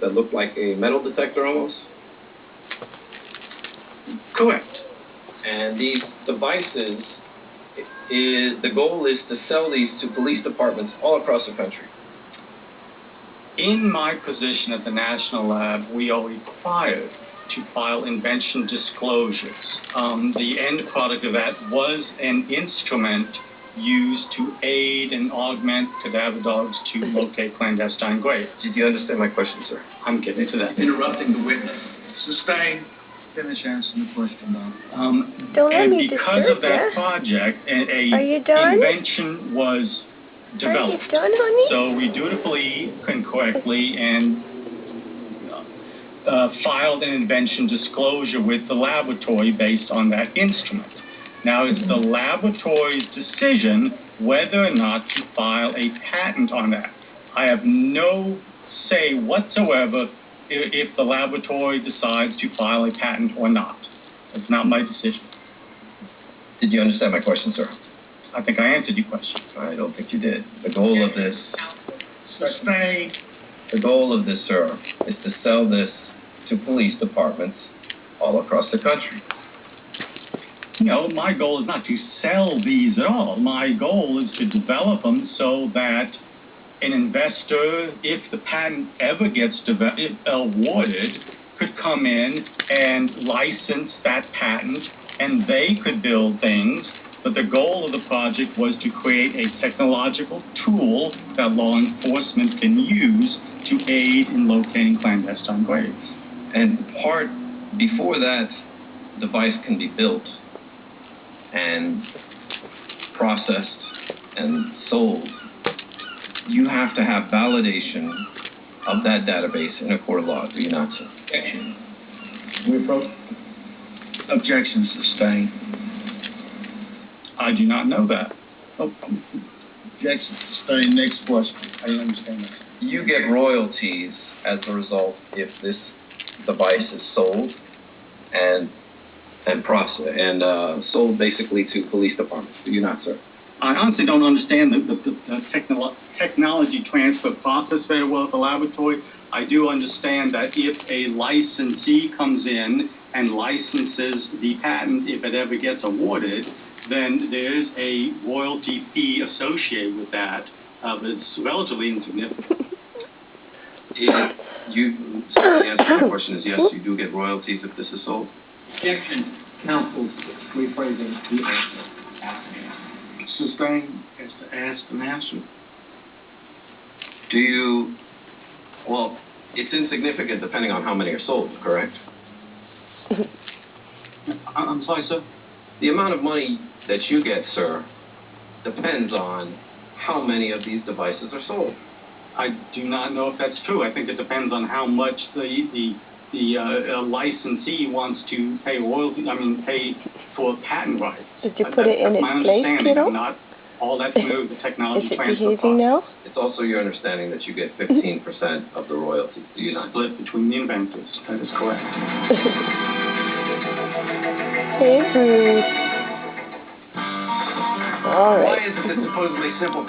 that look like a metal detector almost? Correct. And these devices, the goal is to sell these to police departments all across the country. In my position at the National Lab, we are required to file invention disclosures. The end product of that was an instrument used to aid and augment cadaver dogs to locate clandestine graves. Did you understand my question, sir? I'm getting to that. Interrupting the witness. Sustain. Finish answering the question, Bob. And because of that project, invention was developed. Are you done, honey? So we dutifully and correctly and filed an invention disclosure with the laboratory based on that instrument. Now, it's the laboratory's decision whether or not to file a patent on that. I have no say whatsoever if the laboratory decides to file a patent or not. It's not my decision. Did you understand my question, sir? I think I answered your question. I don't think you did. The goal of this... Sustain. The goal of this, sir, is to sell this to police departments all across the country. No, my goal is not to sell these at all. My goal is to develop them so that an investor, if the patent ever gets awarded, could come in and license that patent, and they could build things. But the goal of the project was to create a technological tool that law enforcement can use to aid in locating clandestine graves. And before that device can be built and processed and sold, you have to have validation of that database in a court of law, do you not, sir? Objection. We approach. Objection sustained. I do not know that. Objection sustained. Next question. I don't understand that. You get royalties as a result if this device is sold and processed and sold basically to police departments. Do you not, sir? I honestly don't understand the technology transfer process very well at the laboratory. I do understand that if a licensee comes in and licenses the patent, if it ever gets awarded, then there's a royalty fee associated with that, but it's relatively insignificant. So the answer to the question is yes, you do get royalties if this is sold? Objection. Counsel rephrasing the answer. Sustained is to ask and answer. Well, it's insignificant depending on how many are sold, correct? I'm sorry, sir? The amount of money that you get, sir, depends on how many of these devices are sold. I do not know if that's true. I think it depends on how much the licensee wants to pay royalty. Pay for patent rights. Did you put it in its place, kiddo? I'm not all that familiar with the technology Is it transfer behaving now? It's also your understanding that you get 15% of the royalties. Do you not? Split between the inventors. That is correct. Hey, Bruce. All right. Why is it supposedly simple?